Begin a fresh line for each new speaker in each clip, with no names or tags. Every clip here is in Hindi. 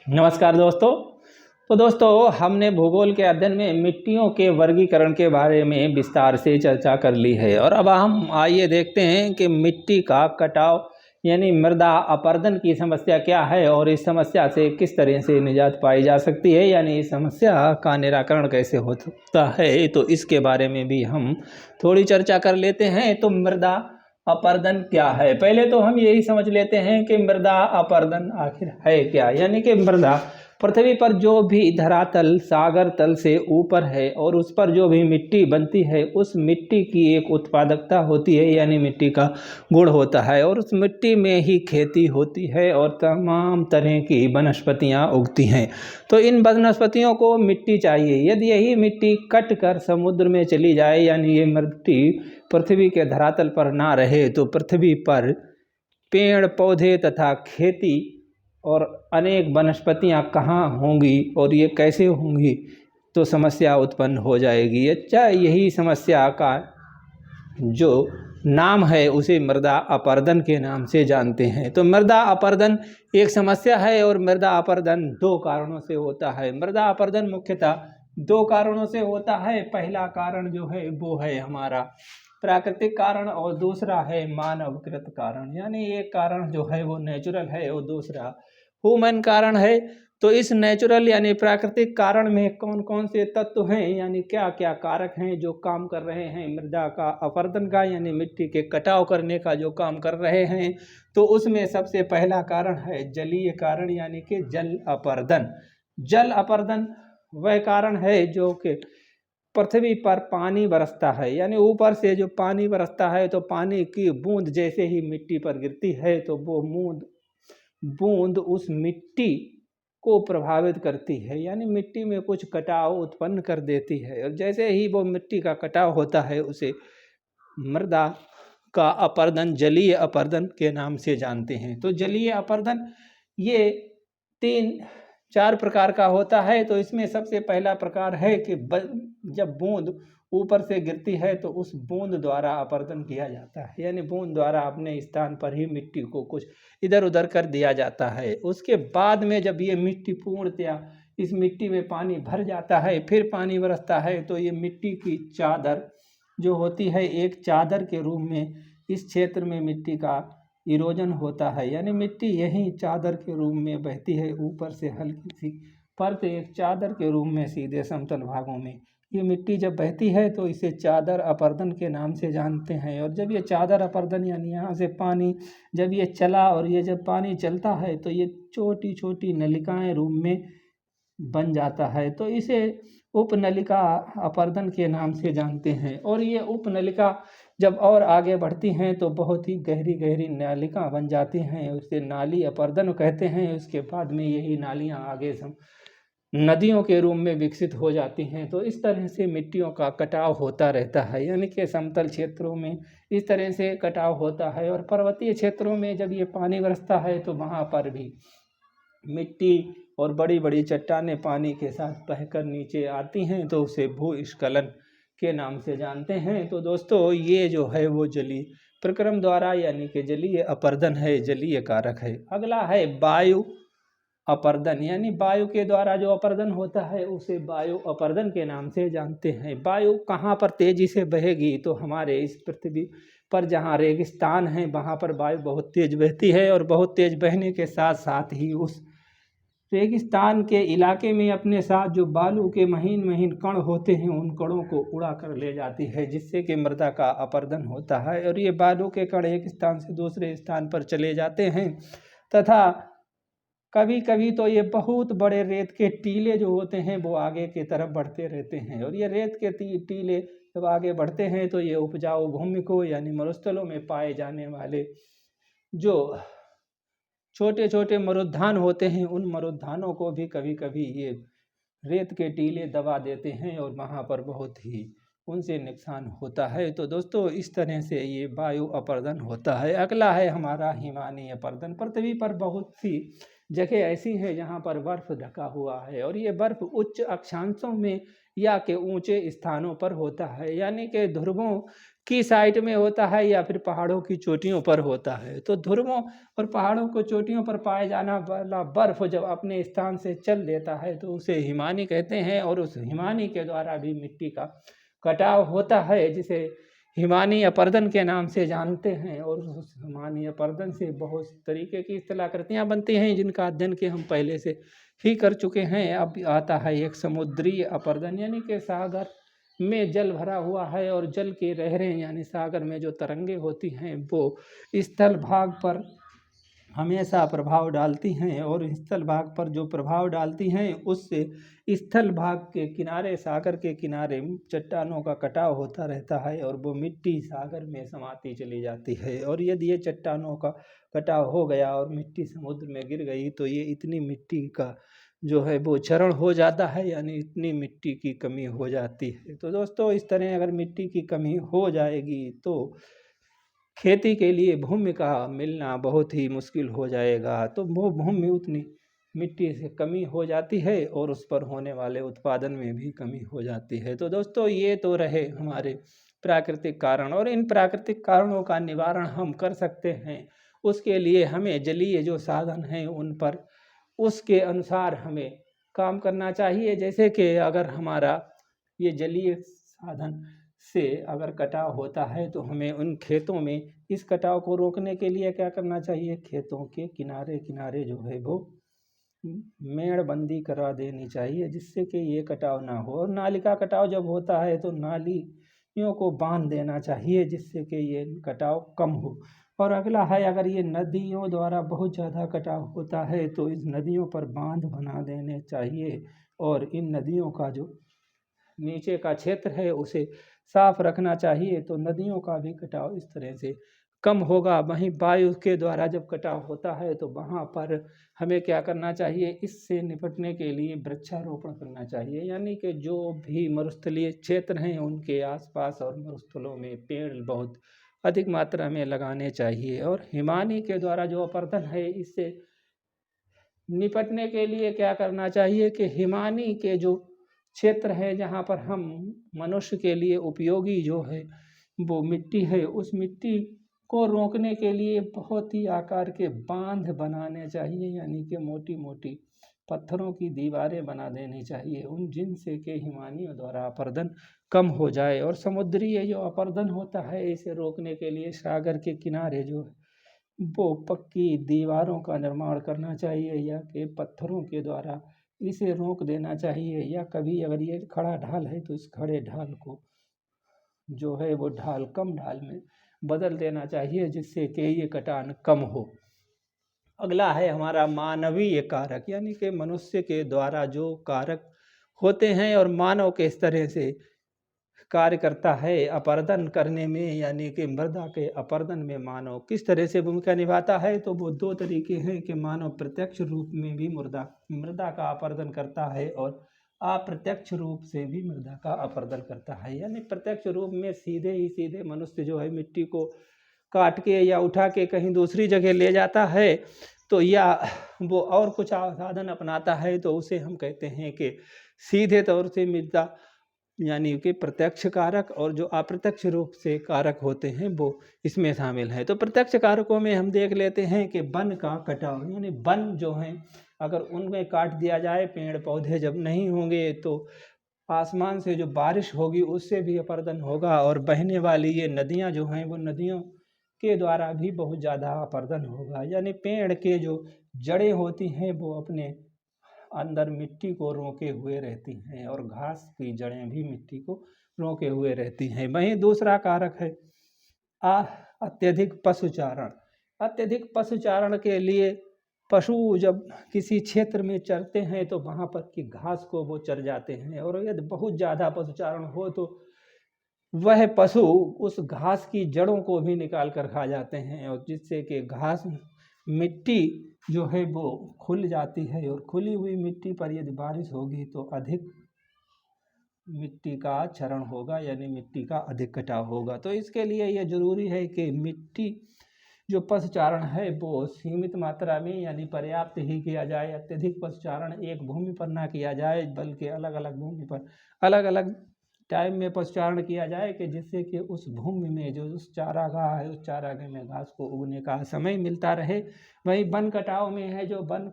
नमस्कार दोस्तों। तो दोस्तों, हमने भूगोल के अध्ययन में मिट्टियों के वर्गीकरण के बारे में विस्तार से चर्चा कर ली है और अब हम आइए देखते हैं कि मिट्टी का कटाव यानी मृदा अपरदन की समस्या क्या है और इस समस्या से किस तरह से निजात पाई जा सकती है, यानी इस समस्या का निराकरण कैसे हो सकता है। तो इसके बारे में भी हम थोड़ी चर्चा कर लेते हैं। तो मृदा अपरदन क्या है, पहले तो हम यही समझ लेते हैं कि मृदा अपरदन आखिर है क्या। यानी कि मृदा पृथ्वी पर जो भी धरातल सागर तल से ऊपर है और उस पर जो भी मिट्टी बनती है उस मिट्टी की एक उत्पादकता होती है, यानी मिट्टी का गुण होता है और उस मिट्टी में ही खेती होती है और तमाम तरह की वनस्पतियां उगती हैं। तो इन वनस्पतियों को मिट्टी चाहिए। यदि यही मिट्टी कट कर समुद्र में चली जाए, यानी ये मिट्टी पृथ्वी के धरातल पर ना रहे, तो पृथ्वी पर पेड़ पौधे तथा खेती और अनेक वनस्पतियां कहाँ होंगी और ये कैसे होंगी, तो समस्या उत्पन्न हो जाएगी। अच्छा, यही समस्या का जो नाम है उसे मृदा अपरदन के नाम से जानते हैं। तो मृदा अपरदन एक समस्या है और मृदा अपरदन दो कारणों से होता है। मृदा अपरदन मुख्यतः दो कारणों से होता है। पहला कारण जो है वो है हमारा प्राकृतिक कारण और दूसरा है मानवकृत कारण। यानी एक कारण जो है वो नेचुरल है और दूसरा ह्यूमन कारण है। तो इस नेचुरल यानी प्राकृतिक कारण में कौन कौन से तत्व हैं, यानी क्या क्या कारक हैं जो काम कर रहे हैं मृदा का अपरदन का, यानी मिट्टी के कटाव करने का जो काम कर रहे हैं। तो उसमें सबसे पहला कारण है जलीय कारण, यानी कि जल अपरदन। जल अपरदन वह कारण है जो कि पृथ्वी पर पानी बरसता है, यानी ऊपर से जो पानी बरसता है तो पानी की बूंद जैसे ही मिट्टी पर गिरती है तो वो बूंद उस मिट्टी को प्रभावित करती है, यानी मिट्टी में कुछ कटाव उत्पन्न कर देती है और जैसे ही वो मिट्टी का कटाव होता है उसे मृदा का अपरदन जलीय अपरदन के नाम से जानते हैं। तो जलीय अपरदन ये 3-4 प्रकार का होता है। तो इसमें सबसे पहला प्रकार है कि जब बूंद ऊपर से गिरती है तो उस बूंद द्वारा अपरदन किया जाता है, यानी बूंद द्वारा अपने स्थान पर ही मिट्टी को कुछ इधर उधर कर दिया जाता है। उसके बाद में जब ये मिट्टी पूर्णतया इस मिट्टी में पानी भर जाता है, फिर पानी बरसता है, तो ये मिट्टी की चादर जो होती है एक चादर के रूप में इस क्षेत्र में मिट्टी का इरोजन होता है, यानी मिट्टी यही चादर के रूप में बहती है ऊपर से हल्की सी परत एक चादर के रूप में सीधे समतल भागों में ये मिट्टी जब बहती है तो इसे चादर अपरदन के नाम से जानते हैं। और जब ये चादर अपरदन यानी यहाँ से पानी जब ये चला और ये जब पानी चलता है तो ये छोटी छोटी नलिकाएं रूप में बन जाता है, तो इसे उपनलिका अपरदन के नाम से जानते हैं। और ये उपनलिका जब और आगे बढ़ती हैं तो बहुत ही गहरी गहरी नालिका बन जाती हैं, उसे नाली अपरदन कहते हैं। उसके बाद में यही नालियाँ आगे नदियों के रूप में विकसित हो जाती हैं। तो इस तरह से मिट्टियों का कटाव होता रहता है, यानी कि समतल क्षेत्रों में इस तरह से कटाव होता है और पर्वतीय क्षेत्रों में जब ये पानी बरसता है तो वहाँ पर भी मिट्टी और बड़ी बड़ी चट्टानें पानी के साथ बहकर नीचे आती हैं, तो उसे भूस्खलन के नाम से जानते हैं। तो दोस्तों, ये जो है वो जलीय प्रक्रम द्वारा यानी कि जलीय अपरदन है, जलीय कारक है। अगला है वायु अपरदन, यानी वायु के द्वारा जो अपरदन होता है उसे वायु अपरदन के नाम से जानते हैं। वायु कहाँ पर तेजी से बहेगी, तो हमारे इस पृथ्वी पर जहाँ रेगिस्तान है वहाँ पर वायु बहुत तेज बहती है और बहुत तेज बहने के साथ साथ ही उस रेगिस्तान के इलाके में अपने साथ जो बालू के महीन महीन कण होते हैं उन कणों को उड़ा कर ले जाती है, जिससे कि मृदा का अपरदन होता है। और ये बालू के कण एक स्थान से दूसरे स्थान पर चले जाते हैं तथा कभी कभी तो ये बहुत बड़े रेत के टीले जो होते हैं वो आगे की तरफ बढ़ते रहते हैं। और ये रेत के टीले जब आगे बढ़ते हैं तो ये उपजाऊ भूमि को यानी मरुस्थलों में पाए जाने वाले जो छोटे छोटे मरुद्यान होते हैं उन मरुद्यानों को भी कभी कभी ये रेत के टीले दबा देते हैं और वहाँ पर बहुत ही उनसे नुकसान होता है। तो दोस्तों, इस तरह से ये वायु अपरदन होता है। अगला है हमारा हिमानी अपरदन। पृथ्वी पर बहुत सी जगह ऐसी हैं जहाँ पर बर्फ़ ढका हुआ है और ये बर्फ़ उच्च अक्षांशों में या के ऊंचे स्थानों पर होता है, यानी कि ध्रुवों की साइड में होता है या फिर पहाड़ों की चोटियों पर होता है। तो ध्रुवों और पहाड़ों को चोटियों पर पाए जाना वाला बर्फ़ जब अपने स्थान से चल देता है तो उसे हिमानी कहते हैं और उस हिमानी के द्वारा भी मिट्टी का कटाव होता है, जिसे हिमानी अपरदन के नाम से जानते हैं। और उस हिमानी अपरदन से बहुत तरीके की स्थलाकृतियाँ बनती हैं जिनका अध्ययन के हम पहले से ही कर चुके हैं। अब आता है एक समुद्री अपरदन, यानी कि सागर में जल भरा हुआ है और जल की लहरें यानी सागर में जो तरंगे होती हैं वो स्थल भाग पर हमेशा प्रभाव डालती हैं और स्थल भाग पर जो प्रभाव डालती हैं उससे स्थल भाग के किनारे, सागर के किनारे चट्टानों का कटाव होता रहता है और वो मिट्टी सागर में समाती चली जाती है। और यदि ये चट्टानों का कटाव हो गया और मिट्टी समुद्र में गिर गई तो ये इतनी मिट्टी का जो है वो क्षरण हो जाता है, यानी इतनी मिट्टी की कमी हो जाती है। तो दोस्तों, इस तरह अगर मिट्टी की कमी हो जाएगी तो खेती के लिए भूमि का मिलना बहुत ही मुश्किल हो जाएगा। तो वो भूमि उतनी मिट्टी से कमी हो जाती है और उस पर होने वाले उत्पादन में भी कमी हो जाती है। तो दोस्तों, ये तो रहे हमारे प्राकृतिक कारण और इन प्राकृतिक कारणों का निवारण हम कर सकते हैं। उसके लिए हमें जलीय जो साधन हैं उन पर उसके अनुसार हमें काम करना चाहिए। जैसे कि अगर हमारा ये जलीय साधन से अगर कटाव होता है तो हमें उन खेतों में इस कटाव को रोकने के लिए क्या करना चाहिए, खेतों के किनारे किनारे जो है वो मेड़बंदी करा देनी चाहिए जिससे कि ये कटाव ना हो। और नाली का कटाव जब होता है तो नालियों को बांध देना चाहिए जिससे कि ये कटाव कम हो। और अगला है, अगर ये नदियों द्वारा बहुत ज़्यादा कटाव होता है तो इस नदियों पर बांध बना देने चाहिए और इन नदियों का जो नीचे का क्षेत्र है उसे साफ रखना चाहिए। तो नदियों का भी कटाव इस तरह से कम होगा। वहीं वायु के द्वारा जब कटाव होता है तो वहाँ पर हमें क्या करना चाहिए, इससे निपटने के लिए वृक्षारोपण करना चाहिए, यानी कि जो भी मरुस्थलीय क्षेत्र हैं उनके आसपास और मरुस्थलों में पेड़ बहुत अधिक मात्रा में लगाने चाहिए। और हिमानी के द्वारा जो अपरदन है इससे निपटने के लिए क्या करना चाहिए कि हिमानी के जो क्षेत्र है जहाँ पर हम मनुष्य के लिए उपयोगी जो है वो मिट्टी है, उस मिट्टी को रोकने के लिए बहुत ही आकार के बांध बनाने चाहिए, यानी कि मोटी मोटी पत्थरों की दीवारें बना देनी चाहिए उन जिनसे के हिमानियों द्वारा अपरदन कम हो जाए। और समुद्री जो अपरदन होता है इसे रोकने के लिए सागर के किनारे जो है वो पक्की दीवारों का निर्माण करना चाहिए या कि पत्थरों के द्वारा इसे रोक देना चाहिए, या कभी अगर ये खड़ा ढाल है तो इस खड़े ढाल को जो है वो ढाल कम ढाल में बदल देना चाहिए जिससे कि ये कटान कम हो। अगला है हमारा मानवीय कारक, यानी कि मनुष्य के द्वारा जो कारक होते हैं और मानव के इस तरह से कार्य करता है अपरदन करने में, यानी कि मृदा के अपरदन में मानव किस तरह से भूमिका निभाता है। तो वो दो तरीके हैं कि मानव प्रत्यक्ष रूप में भी मृदा का अपरदन करता है और अप्रत्यक्ष रूप से भी मृदा का अपरदन करता है। यानी प्रत्यक्ष रूप में सीधे मनुष्य जो है मिट्टी को काट के या उठा के कहीं दूसरी जगह ले जाता है तो या वो और कुछ साधन अपनाता है तो उसे हम कहते हैं कि सीधे तौर से मृदा यानी कि प्रत्यक्ष कारक, और जो अप्रत्यक्ष रूप से कारक होते हैं वो इसमें शामिल हैं। तो प्रत्यक्ष कारकों में हम देख लेते हैं कि वन का कटाव, यानी वन जो हैं अगर उनमें काट दिया जाए, पेड़ पौधे जब नहीं होंगे तो आसमान से जो बारिश होगी उससे भी अपरदन होगा और बहने वाली ये नदियाँ जो हैं वो नदियों के द्वारा भी बहुत ज़्यादा अपरदन होगा। यानी पेड़ के जो जड़ें होती हैं वो अपने अंदर मिट्टी को रोके हुए रहती हैं और घास की जड़ें भी मिट्टी को रोके हुए रहती हैं। वहीं दूसरा कारक है अत्यधिक पशुचारण। अत्यधिक पशुचारण के लिए पशु जब किसी क्षेत्र में चरते हैं तो वहाँ पर की घास को वो चर जाते हैं, और यदि बहुत ज़्यादा पशुचारण हो तो वह पशु उस घास की जड़ों को भी निकाल कर खा जाते हैं, और जिससे कि घास मिट्टी जो है वो खुल जाती है और खुली हुई मिट्टी पर यदि बारिश होगी तो अधिक मिट्टी का क्षरण होगा, यानी मिट्टी का अधिक कटाव होगा। तो इसके लिए ये ज़रूरी है कि मिट्टी जो पशुचारण है वो सीमित मात्रा में यानी पर्याप्त ही किया जाए। अत्यधिक पशुचारण एक भूमि पर ना किया जाए, बल्कि अलग अलग भूमि पर अलग अलग टाइम में पशुचारण किया जाए कि जिससे कि उस भूमि में जो उस चारागाह है, उस चारागाह में घास को उगने का समय मिलता रहे। वहीं वन कटाव में है जो वन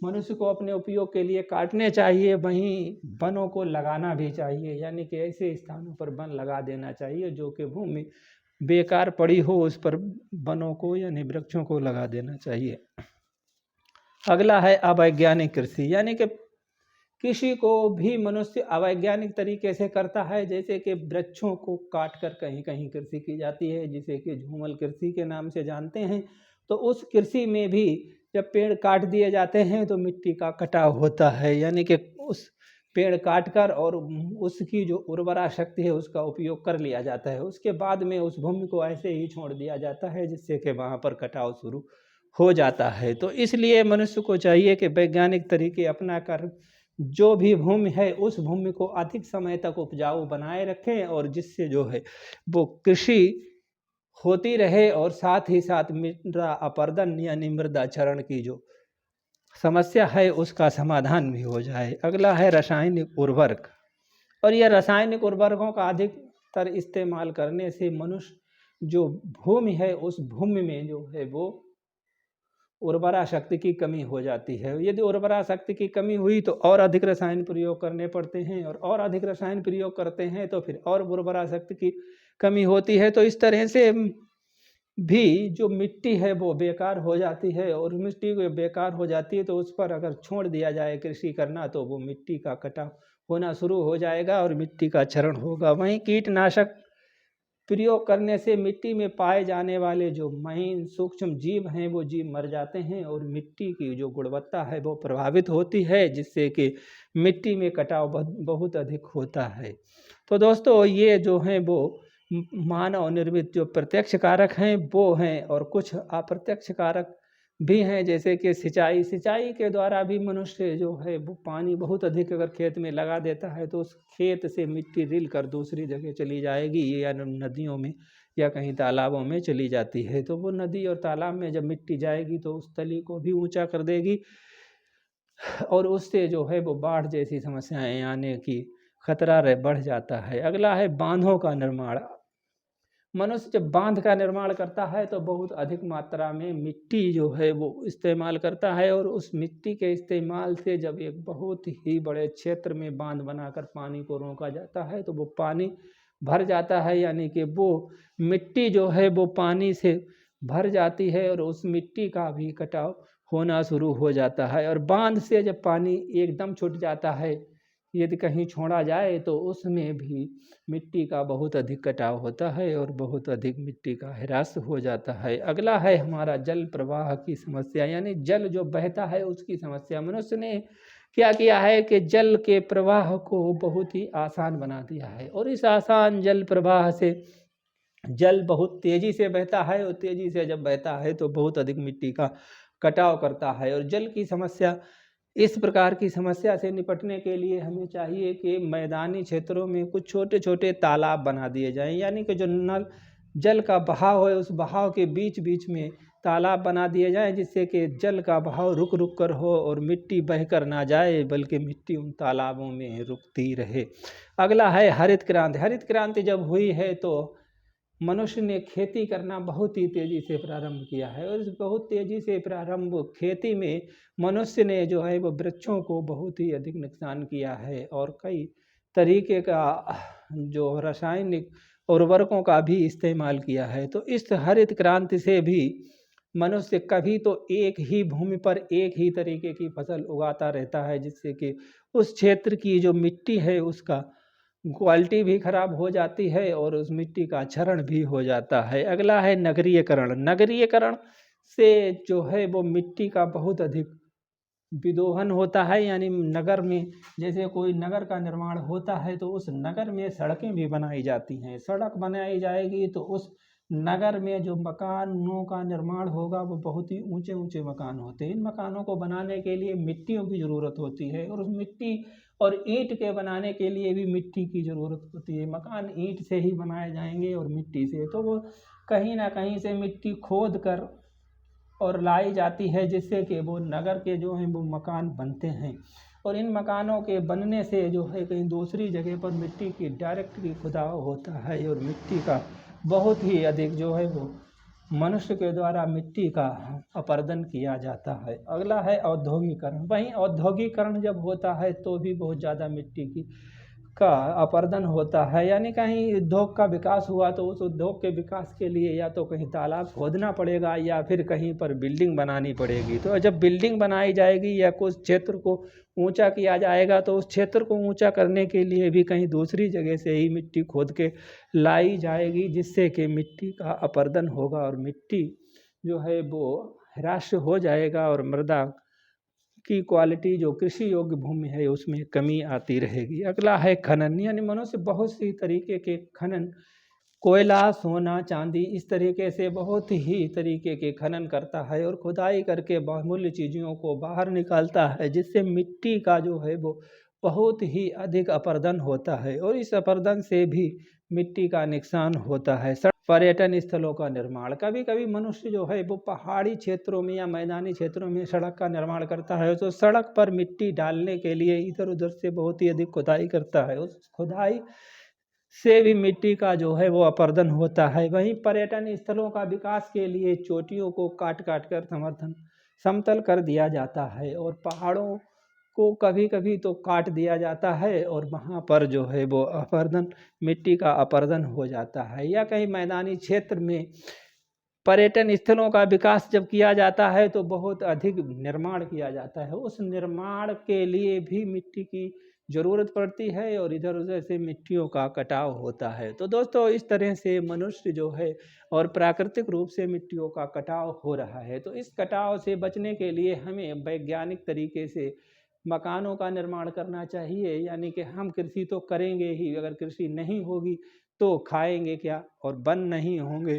मनुष्य को अपने उपयोग के लिए काटने चाहिए, वहीं वनों को लगाना भी चाहिए, यानी कि ऐसे स्थानों पर वन लगा देना चाहिए जो कि भूमि बेकार पड़ी हो, उस पर वनों को यानी वृक्षों को लगा देना चाहिए। अगला है अवैज्ञानिक कृषि, यानी कि कृषि को भी मनुष्य अवैज्ञानिक तरीके से करता है, जैसे कि वृक्षों को काट कर कहीं कहीं कृषि की जाती है, जिसे कि झूमल कृषि के नाम से जानते हैं। तो उस कृषि में भी जब पेड़ काट दिए जाते हैं तो मिट्टी का कटाव होता है, यानी कि उस पेड़ काट कर और उसकी जो उर्वरा शक्ति है उसका उपयोग कर लिया जाता है। उसके बाद में उस भूमि को ऐसे ही छोड़ दिया जाता है, जिससे कि वहाँ पर कटाव शुरू हो जाता है। तो इसलिए मनुष्य को चाहिए कि वैज्ञानिक तरीके अपना कर जो भी भूमि है उस भूमि को अधिक समय तक उपजाऊ बनाए रखें, और जिससे जो है वो कृषि होती रहे और साथ ही साथ मृदा अपरदन यानी मृदा क्षरण की जो समस्या है उसका समाधान भी हो जाए। अगला है रासायनिक उर्वरक, और यह रासायनिक उर्वरकों का अधिकतर इस्तेमाल करने से मनुष्य जो भूमि है उस भूमि में जो है वो उर्वरा शक्ति की कमी हो जाती है। यदि उर्वरा शक्ति की कमी हुई तो और अधिक रसायन प्रयोग करने पड़ते हैं, और अधिक रसायन प्रयोग करते हैं तो फिर और उर्वरा शक्ति की कमी होती है। तो इस तरह से भी जो मिट्टी है वो बेकार हो जाती है, और मिट्टी बेकार हो जाती है तो उस पर अगर छोड़ दिया जाए कृषि करना तो वो मिट्टी का कटाव होना शुरू हो जाएगा और मिट्टी का क्षरण होगा। वहीं कीटनाशक प्रयोग करने से मिट्टी में पाए जाने वाले जो महीन सूक्ष्म जीव हैं वो जीव मर जाते हैं, और मिट्टी की जो गुणवत्ता है वो प्रभावित होती है, जिससे कि मिट्टी में कटाव बहुत अधिक होता है। तो दोस्तों ये जो हैं वो मानव निर्मित जो प्रत्यक्ष कारक हैं वो हैं, और कुछ अप्रत्यक्ष कारक भी हैं, जैसे कि सिंचाई के द्वारा भी मनुष्य जो है वो पानी बहुत अधिक अगर खेत में लगा देता है तो उस खेत से मिट्टी रिल कर दूसरी जगह चली जाएगी, या नदियों में या कहीं तालाबों में चली जाती है। तो वो नदी और तालाब में जब मिट्टी जाएगी तो उस तली को भी ऊंचा कर देगी, और उससे जो है वो बाढ़ जैसी समस्याएं आने की खतरा बढ़ जाता है। अगला है बांधों का निर्माण। मनुष्य जब बांध का निर्माण करता है तो बहुत अधिक मात्रा में मिट्टी जो है वो इस्तेमाल करता है, और उस मिट्टी के इस्तेमाल से जब एक बहुत ही बड़े क्षेत्र में बांध बनाकर पानी को रोका जाता है तो वो पानी भर जाता है, यानी कि वो मिट्टी जो है वो पानी से भर जाती है और उस मिट्टी का भी कटाव होना शुरू हो जाता है। और बांध से जब पानी एकदम छूट जाता है, यदि कहीं छोड़ा जाए तो उसमें भी मिट्टी का बहुत अधिक कटाव होता है और बहुत अधिक मिट्टी का ह्रास हो जाता है। अगला है हमारा जल प्रवाह की समस्या, यानी जल जो बहता है उसकी समस्या। मनुष्य ने क्या किया है कि जल के प्रवाह को बहुत ही आसान बना दिया है, और इस आसान जल प्रवाह से जल बहुत तेजी से बहता है, और तेजी से जब बहता है तो बहुत अधिक मिट्टी का कटाव करता है। और जल की समस्या इस प्रकार की समस्या से निपटने के लिए हमें चाहिए कि मैदानी क्षेत्रों में कुछ छोटे छोटे तालाब बना दिए जाएं, यानी कि जो नल जल का बहाव है उस बहाव के बीच बीच में तालाब बना दिए जाएं, जिससे कि जल का बहाव रुक रुक कर हो और मिट्टी बहकर ना जाए, बल्कि मिट्टी उन तालाबों में रुकती रहे। अगला है हरित क्रांति। हरित क्रांति जब हुई है तो मनुष्य ने खेती करना बहुत ही तेजी से प्रारंभ किया है, और इस बहुत तेजी से प्रारंभ खेती में मनुष्य ने जो है वो वृक्षों को बहुत ही अधिक नुकसान किया है, और कई तरीके का जो रासायनिक उर्वरकों का भी इस्तेमाल किया है। तो इस हरित क्रांति से भी मनुष्य कभी तो एक ही भूमि पर एक ही तरीके की फसल उगाता रहता है, जिससे कि उस क्षेत्र की जो मिट्टी है उसका क्वालिटी भी खराब हो जाती है और उस मिट्टी का क्षरण भी हो जाता है। अगला है नगरीयकरण। नगरीयकरण से जो है वो मिट्टी का बहुत अधिक विदोहन होता है, यानी नगर में जैसे कोई नगर का निर्माण होता है तो उस नगर में सड़कें भी बनाई जाती हैं। सड़क बनाई जाएगी तो उस नगर में जो मकानों का निर्माण होगा वो बहुत ही ऊंचे ऊंचे मकान होते हैं। इन मकानों को बनाने के लिए मिट्टियों की ज़रूरत होती है, और उस मिट्टी और ईंट के बनाने के लिए भी मिट्टी की ज़रूरत होती है। मकान ईंट से ही बनाए जाएंगे और मिट्टी से, तो वो कहीं ना कहीं से मिट्टी खोद कर और लाई जाती है, जिससे कि वो नगर के जो हैं वो मकान बनते हैं। और इन मकानों के बनने से जो है कहीं दूसरी जगह पर मिट्टी की डायरेक्टली खुदाव होता है और मिट्टी का बहुत ही अधिक जो है वो मनुष्य के द्वारा मिट्टी का अपरदन किया जाता है। अगला है औद्योगिकरण। वहीं औद्योगिकरण जब होता है तो भी बहुत ज़्यादा मिट्टी की का अपरदन होता है, यानी कहीं उद्योग का विकास हुआ तो उस उद्योग के विकास के लिए या तो कहीं तालाब खोदना पड़ेगा या फिर कहीं पर बिल्डिंग बनानी पड़ेगी। तो जब बिल्डिंग बनाई जाएगी या कुछ क्षेत्र को ऊंचा किया जाएगा तो उस क्षेत्र को ऊंचा करने के लिए भी कहीं दूसरी जगह से ही मिट्टी खोद के लाई जाएगी, जिससे कि मिट्टी का अपरदन होगा और मिट्टी जो है वो ह्रास हो जाएगा और मृदा की क्वालिटी जो कृषि योग्य भूमि है उसमें कमी आती रहेगी। अगला है खनन, यानी मनुष्य बहुत सी तरीके के खनन, कोयला, सोना, चांदी, इस तरीके से बहुत ही तरीके के खनन करता है और खुदाई करके बहुमूल्य चीज़ों को बाहर निकालता है, जिससे मिट्टी का जो है वो बहुत ही अधिक अपरदन होता है और इस अपरदन से भी मिट्टी का नुकसान होता है। पर्यटन स्थलों का निर्माण, कभी कभी मनुष्य जो है वो पहाड़ी क्षेत्रों में या मैदानी क्षेत्रों में सड़क का निर्माण करता है, तो सड़क पर मिट्टी डालने के लिए इधर उधर से बहुत ही अधिक खुदाई करता है। उस खुदाई से भी मिट्टी का जो है वो अपरदन होता है। वहीं पर्यटन स्थलों का विकास के लिए चोटियों को काट काट कर समतल कर दिया जाता है और पहाड़ों को कभी कभी तो काट दिया जाता है और वहाँ पर जो है वो अपरदन, मिट्टी का अपरदन हो जाता है। या कहीं मैदानी क्षेत्र में पर्यटन स्थलों का विकास जब किया जाता है तो बहुत अधिक निर्माण किया जाता है, उस निर्माण के लिए भी मिट्टी की ज़रूरत पड़ती है और इधर उधर से मिट्टियों का कटाव होता है। तो दोस्तों इस तरह से मनुष्य जो है और प्राकृतिक रूप से मिट्टियों का कटाव हो रहा है। तो इस कटाव से बचने के लिए हमें वैज्ञानिक तरीके से मकानों का निर्माण करना चाहिए, यानी कि हम कृषि तो करेंगे ही, अगर कृषि नहीं होगी तो खाएंगे क्या, और वन नहीं होंगे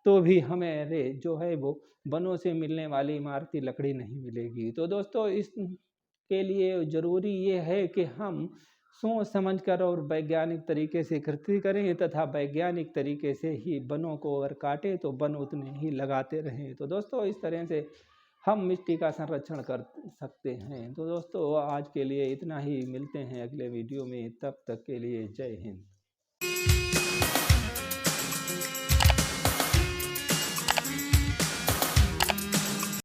तो भी हमें जो है वो वनों से मिलने वाली इमारती लकड़ी नहीं मिलेगी। तो दोस्तों इस के लिए ज़रूरी ये है कि हम सोच समझ कर और वैज्ञानिक तरीके से खेती करें तथा वैज्ञानिक तरीके से ही वनों को अगर काटें तो वन उतने ही लगाते रहें। तो दोस्तों इस तरह से हम मिट्टी का संरक्षण कर सकते हैं। तो दोस्तों आज के लिए इतना ही, मिलते हैं अगले वीडियो में, तब तक के लिए जय हिंद।